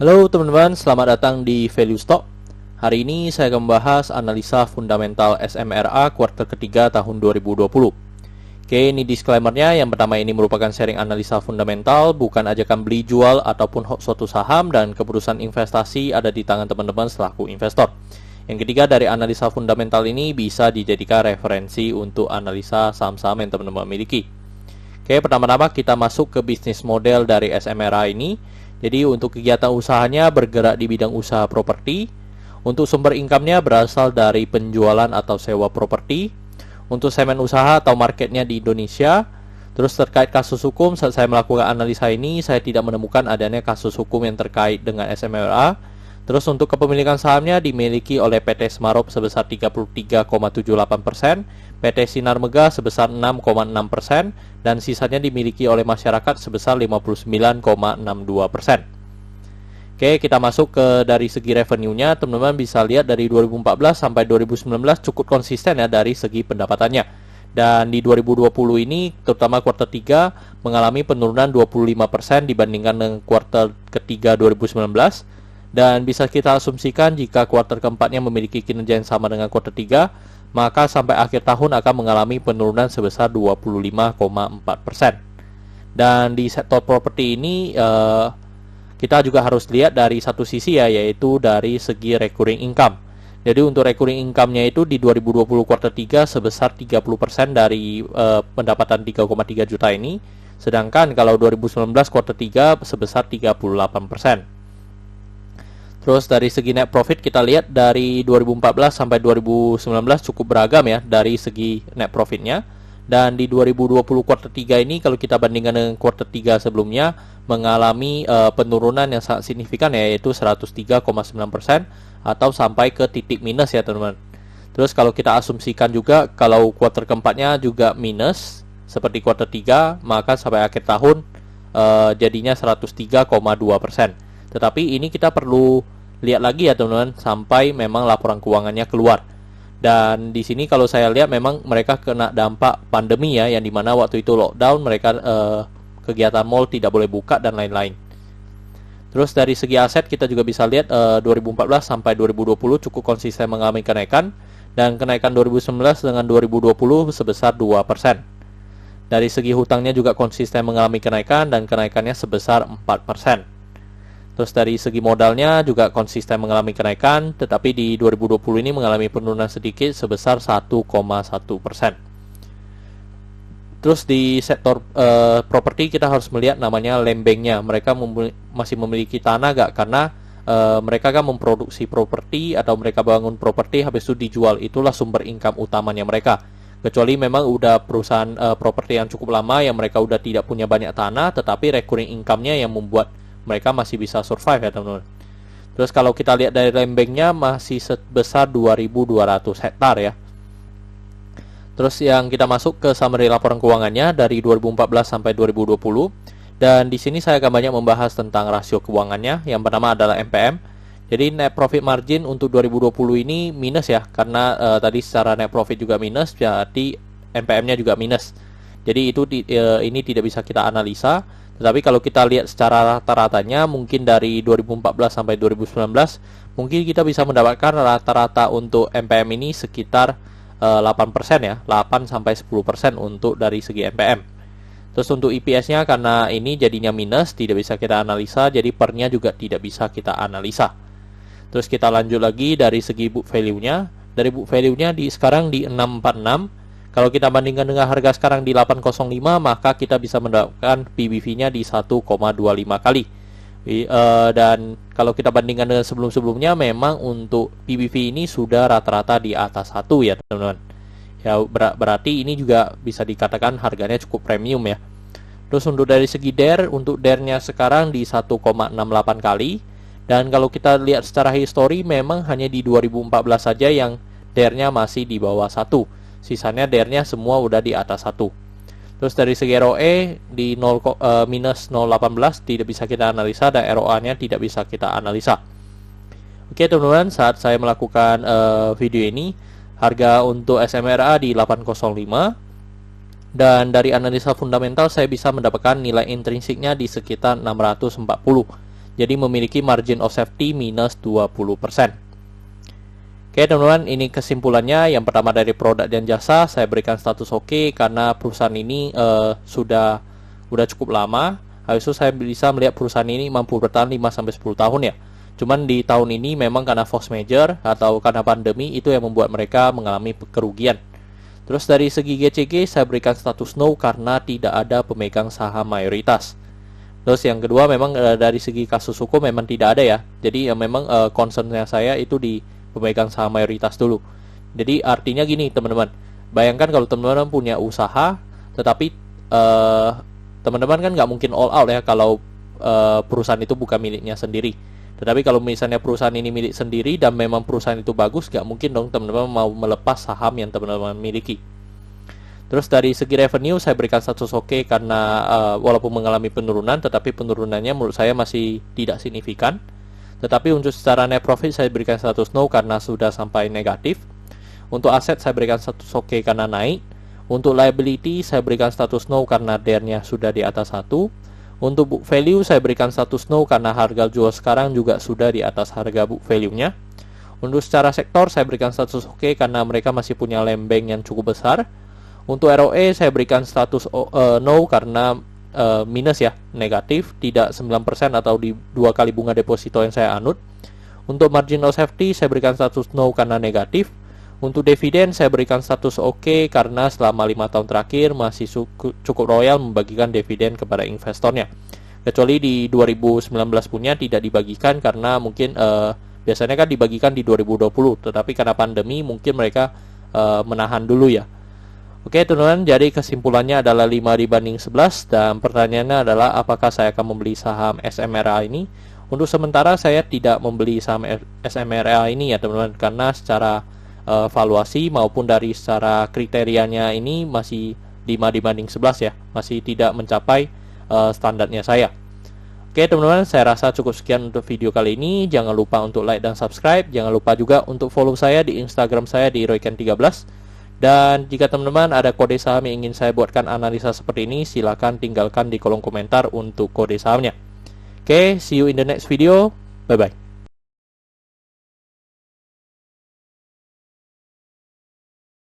Halo teman-teman, selamat datang di Value Stock. Hari ini saya akan membahas analisa fundamental SMRA kuartal ketiga tahun 2020. Oke, ini disclaimer-nya. Yang pertama, ini merupakan sharing analisa fundamental, bukan ajakan beli jual ataupun suatu saham, dan keputusan investasi ada di tangan teman-teman selaku investor. Yang ketiga, dari analisa fundamental ini bisa dijadikan referensi untuk analisa saham-saham yang teman-teman miliki. Oke, pertama-tama kita masuk ke bisnis model dari SMRA ini. Jadi untuk kegiatan usahanya bergerak di bidang usaha properti. Untuk sumber income-nya berasal dari penjualan atau sewa properti. Untuk segmen usaha atau marketnya di Indonesia. Terus terkait kasus hukum, saat saya melakukan analisa ini, saya tidak menemukan adanya kasus hukum yang terkait dengan SMRA. Terus untuk kepemilikan sahamnya dimiliki oleh PT Semarop sebesar 33,78%, PT Sinar Megah sebesar 6,6%, dan sisanya dimiliki oleh masyarakat sebesar 59,62%. Oke, kita masuk ke dari segi revenue-nya. Teman-teman bisa lihat dari 2014 sampai 2019 cukup konsisten ya dari segi pendapatannya. Dan di 2020 ini, terutama kuartal 3, mengalami penurunan 25% dibandingkan dengan kuartal ketiga 2019. Dan bisa kita asumsikan jika kuartal keempatnya memiliki kinerja yang sama dengan kuartal 3, maka sampai akhir tahun akan mengalami penurunan sebesar 25,4%. Dan di sektor properti ini kita juga harus lihat dari satu sisi ya, yaitu dari segi recurring income. Jadi untuk recurring income-nya itu di 2020 kuartal 3 sebesar 30% dari pendapatan 3,3 juta ini. Sedangkan kalau 2019 kuartal 3 sebesar 38%. Terus dari segi net profit kita lihat dari 2014 sampai 2019 cukup beragam ya dari segi net profitnya. Dan di 2020 kuartal 3 ini kalau kita bandingkan dengan kuartal 3 sebelumnya mengalami penurunan yang sangat signifikan, yaitu 103,9% atau sampai ke titik minus ya teman-teman. Terus kalau kita asumsikan juga kalau kuartal keempatnya juga minus seperti kuartal 3, maka sampai akhir tahun jadinya 103,2%. Tetapi ini kita perlu lihat lagi ya teman-teman sampai memang laporan keuangannya keluar. Dan di sini kalau saya lihat memang mereka kena dampak pandemi ya, yang dimana waktu itu lockdown, mereka kegiatan mall tidak boleh buka dan lain-lain. Terus dari segi aset kita juga bisa lihat 2014 sampai 2020 cukup konsisten mengalami kenaikan, dan kenaikan 2019 dengan 2020 sebesar 2%. Dari segi hutangnya juga konsisten mengalami kenaikan, dan kenaikannya sebesar 4%. Terus dari segi modalnya juga konsisten mengalami kenaikan, tetapi di 2020 ini mengalami penurunan sedikit sebesar 1,1%. Terus di sektor properti kita harus melihat namanya lembengnya. Mereka masih memiliki tanah gak? Karena mereka kan memproduksi properti atau mereka bangun properti habis itu dijual. Itulah sumber income utamanya mereka. Kecuali memang udah perusahaan properti yang cukup lama yang mereka udah tidak punya banyak tanah, tetapi recurring income-nya yang membuat mereka masih bisa survive ya teman-teman. Terus kalau kita lihat dari lembengnya masih sebesar 2.200 hektar ya. Terus yang kita masuk ke summary laporan keuangannya dari 2014 sampai 2020. Dan di sini saya akan banyak membahas tentang rasio keuangannya. Yang pertama adalah NPM. Jadi net profit margin untuk 2020 ini minus ya, karena tadi secara net profit juga minus, berarti NPM-nya juga minus. Jadi itu ini tidak bisa kita analisa. Tetapi kalau kita lihat secara rata-ratanya mungkin dari 2014 sampai 2019 mungkin kita bisa mendapatkan rata-rata untuk NPM ini sekitar 8% ya, 8 sampai 10% untuk dari segi NPM. Terus untuk EPS-nya karena ini jadinya minus tidak bisa kita analisa, jadi pernya juga tidak bisa kita analisa. Terus kita lanjut lagi dari segi book value-nya. Dari book value-nya sekarang di 646. Kalau kita bandingkan dengan harga sekarang di 805, maka kita bisa mendapatkan PBV-nya di 1,25 kali. Dan kalau kita bandingkan dengan sebelum-sebelumnya, memang untuk PBV ini sudah rata-rata di atas 1 ya teman-teman. Ya berarti ini juga bisa dikatakan harganya cukup premium ya. Terus untuk dari segi DER, untuk DER-nya sekarang di 1,68 kali. Dan kalau kita lihat secara histori, memang hanya di 2014 saja yang DER-nya masih di bawah 1. Sisanya DER-nya semua udah di atas 1. Terus dari segi ROE di minus 0,18 tidak bisa kita analisa, dan ROA-nya tidak bisa kita analisa. Oke teman-teman, saat saya melakukan video ini, harga untuk SMRA di 805, dan dari analisa fundamental saya bisa mendapatkan nilai intrinsiknya di sekitar 640. jadi memiliki margin of safety minus 20%. Oke teman-teman, ini kesimpulannya. Yang pertama dari produk dan jasa, saya berikan status oke karena perusahaan ini sudah cukup lama. Habis itu saya bisa melihat perusahaan ini mampu bertahan 5-10 tahun ya. Cuman di tahun ini memang karena force major atau karena pandemi itu yang membuat mereka mengalami kerugian. Terus dari segi GCG saya berikan status no karena tidak ada pemegang saham mayoritas. Terus yang kedua memang dari segi kasus hukum memang tidak ada ya. Jadi memang concernnya saya itu di pemegang saham mayoritas dulu. Jadi artinya gini teman-teman, bayangkan kalau teman-teman punya usaha, tetapi teman-teman kan nggak mungkin all out ya kalau perusahaan itu bukan miliknya sendiri. Tetapi kalau misalnya perusahaan ini milik sendiri dan memang perusahaan itu bagus, nggak mungkin dong teman-teman mau melepas saham yang teman-teman miliki. Terus dari segi revenue saya berikan status oke karena walaupun mengalami penurunan, tetapi penurunannya menurut saya masih tidak signifikan. Tetapi untuk secara net profit saya berikan status no karena sudah sampai negatif. Untuk aset saya berikan status oke karena naik. Untuk liability saya berikan status no karena DER-nya sudah di atas 1. Untuk book value saya berikan status no karena harga jual sekarang juga sudah di atas harga book value-nya. Untuk secara sektor saya berikan status oke karena mereka masih punya land bank yang cukup besar. Untuk ROE saya berikan status no karena minus ya, negatif, tidak 9% atau di 2 kali bunga deposito yang saya anut. Untuk margin of safety saya berikan status no karena negatif. Untuk dividen saya berikan status oke karena selama 5 tahun terakhir masih cukup royal membagikan dividen kepada investornya. Kecuali di 2019 punya tidak dibagikan karena mungkin biasanya kan dibagikan di 2020, tetapi karena pandemi mungkin mereka menahan dulu ya. Oke teman-teman, jadi kesimpulannya adalah 5/11 dan pertanyaannya adalah apakah saya akan membeli saham SMRA ini. Untuk sementara saya tidak membeli saham SMRA ini ya teman-teman, karena secara valuasi maupun dari secara kriterianya ini masih 5/11 ya, masih tidak mencapai standarnya saya. Oke teman-teman, saya rasa cukup sekian untuk video kali ini. Jangan lupa untuk like dan subscribe. Jangan lupa juga untuk follow saya di Instagram saya di royken13. Dan jika teman-teman ada kode saham yang ingin saya buatkan analisa seperti ini, silakan tinggalkan di kolom komentar untuk kode sahamnya. Oke, see you in the next video. Bye-bye.